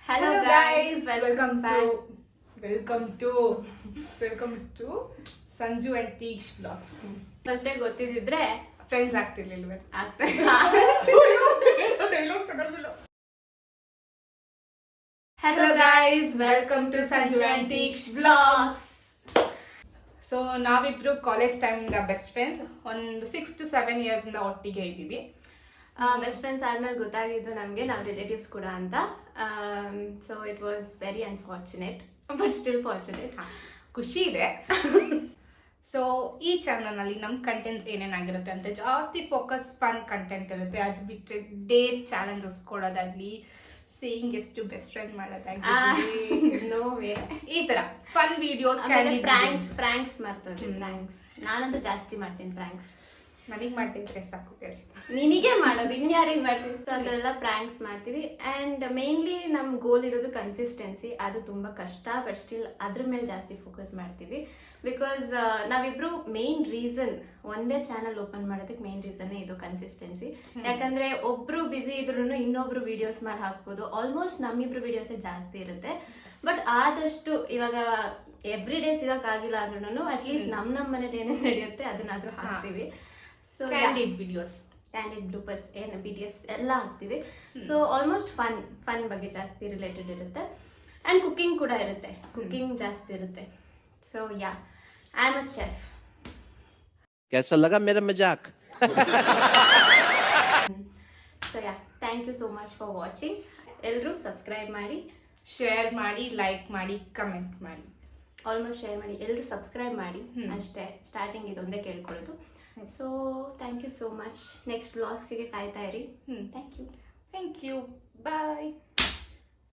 Hello guys, welcome back. welcome to Sanju and Teesh vlogs. ಫಸ್ಟೇ ಗೊತ್ತಿದ್ರೆ friends ಆಗ್ತಿರ್ಲಿಲ್ವೇ? Hello guys, welcome to Sanju and Teesh vlogs. So ನಾವಿಬ್ರು college ಟೈಮಿಂದ best friends. ಒಂದು 6 to 7 years ಇಂದ ಒಟ್ಟಿಗೆ ಇದ್ದೀವಿ. ಬೆಸ್ಟ್ ಫ್ರೆಂಡ್ಸ್ ಆದ್ಮೇಲೆ ಗೊತ್ತಾಗಿದ್ದು ನಮಗೆ ನಾವು ರಿಲೇಟಿವ್ಸ್ ಕೂಡ ಅಂತ. So it was very unfortunate but still fortunate. ಖುಷಿ ಇದೆ. ಸೊ ಈ ಚಾನಲ್ನಲ್ಲಿ ನಮ್ಮ ಕಂಟೆಂಟ್ಸ್ ಏನೇನಾಗಿರುತ್ತೆ ಅಂದರೆ ಜಾಸ್ತಿ ಫೋಕಸ್ ಫನ್ ಕಂಟೆಂಟ್ ಇರುತ್ತೆ. ಅದು ಬಿಟ್ಟರೆ ಡೇರ್ ಚಾಲೆಂಜಸ್ ಕೊಡೋದಾಗ್ಲಿ, ಸೇಯಿಂಗ್ ಎಷ್ಟು ಬೆಸ್ಟ್ ಫ್ರೆಂಡ್ ಮಾಡೋದಾಗ್ಲಿ, ನೋ ವೇ, ಈ ಥರ ಫನ್ ವಿಡಿಯೋಸ್, ಪ್ರ್ಯಾಂಕ್ಸ್ ಮಾಡ್ತಾರೆ. ಪ್ರ್ಯಾಂಕ್ಸ್ ನಾನಂತೂ ಜಾಸ್ತಿ ಮಾಡ್ತೀನಿ. ಪ್ರ್ಯಾಂಕ್ಸ್ ನನಗೆ ಮಾಡ್ತಿದ್ರೆ ಸಾಕು, ಬೇರೆ ನಿನಗೆ ಮಾಡೋದು ಇನ್ಯಾರಿಗೆ ಮಾಡ್ತೀವಿ. ಸೊ ಅದರೆಲ್ಲ ಪ್ರ್ಯಾಂಕ್ಸ್ ಮಾಡ್ತೀವಿ. ಆ್ಯಂಡ್ ಮೇನ್ಲಿ ನಮ್ಮ ಗೋಲ್ ಇರೋದು ಕನ್ಸಿಸ್ಟೆನ್ಸಿ. ಅದು ತುಂಬ ಕಷ್ಟ, ಬಟ್ ಸ್ಟಿಲ್ ಅದ್ರ ಮೇಲೆ ಜಾಸ್ತಿ ಫೋಕಸ್ ಮಾಡ್ತೀವಿ. ಬಿಕಾಸ್ ನಾವಿಬ್ರು ಮೇನ್ ರೀಸನ್, ಒಂದೇ ಚಾನಲ್ ಓಪನ್ ಮಾಡೋದಕ್ಕೆ ಮೇನ್ ರೀಸನ್ನೇ ಇದು, ಕನ್ಸಿಸ್ಟೆನ್ಸಿ. ಯಾಕಂದ್ರೆ ಒಬ್ರು ಬ್ಯುಸಿ ಇದ್ರು ಇನ್ನೊಬ್ರು ವಿಡಿಯೋಸ್ ಮಾಡಿ ಹಾಕ್ಬೋದು. ಆಲ್ಮೋಸ್ಟ್ ನಮ್ಮಿಬ್ರು ವಿಡಿಯೋಸೇ ಜಾಸ್ತಿ ಇರುತ್ತೆ. ಬಟ್ ಆದಷ್ಟು ಇವಾಗ ಎವ್ರಿ ಡೇ ಸಿಗೋಕ್ಕಾಗಿಲ್ಲ ಅಂದ್ರೂ ಅಟ್ಲೀಸ್ಟ್ ನಮ್ಮ ಮನೇಲಿ ಏನೇನು ನಡೆಯುತ್ತೆ ಅದನ್ನಾದ್ರೂ ಹಾಕ್ತೀವಿ. ಸೊ ಕ್ಯಾಂಡಿಡ್ ವಿಡಿಯೋಸ್, ಕ್ಯಾಂಡಿಡ್ ಬ್ಲೂಪರ್ಸ್, ಏನು BTS ಎಲ್ಲ ಹಾಕ್ತೀವಿ. ಸೊ ಆಲ್ಮೋಸ್ಟ್ ಫನ್ ಬಗ್ಗೆ ಜಾಸ್ತಿ ರಿಲೇಟೆಡ್ ಇರುತ್ತೆ. ಆ್ಯಂಡ್ ಕುಕಿಂಗ್ ಕೂಡ ಇರುತ್ತೆ, ಕುಕಿಂಗ್ ಜಾಸ್ತಿ ಇರುತ್ತೆ. So yeah, I am a chef. कैसा लगा मेरा मजाक? So yeah, thank you so much for watching. ಎಲ್ಲರೂ ಸಬ್ಸ್ಕ್ರೈಬ್ ಮಾಡಿ, ಶೇರ್ ಮಾಡಿ, ಲೈಕ್ ಮಾಡಿ, ಕಮೆಂಟ್ ಮಾಡಿ. ಆಲ್ಮೋಸ್ಟ್ ಶೇರ್ ಮಾಡಿ, ಎಲ್ಲರೂ ಸಬ್ಸ್ಕ್ರೈಬ್ ಮಾಡಿ ಅಷ್ಟೇ. ಸ್ಟಾರ್ಟಿಂಗ್ ಇದೊಂದೇ ಕೇಳ್ಕೊಳ್ಳೋದು. So thank you so much. Next ವ್ಲಾಗ್ಸಿಗೆ ಕಾಯ್ತಾ ಇರಿ. Thank you. Thank you. Bye.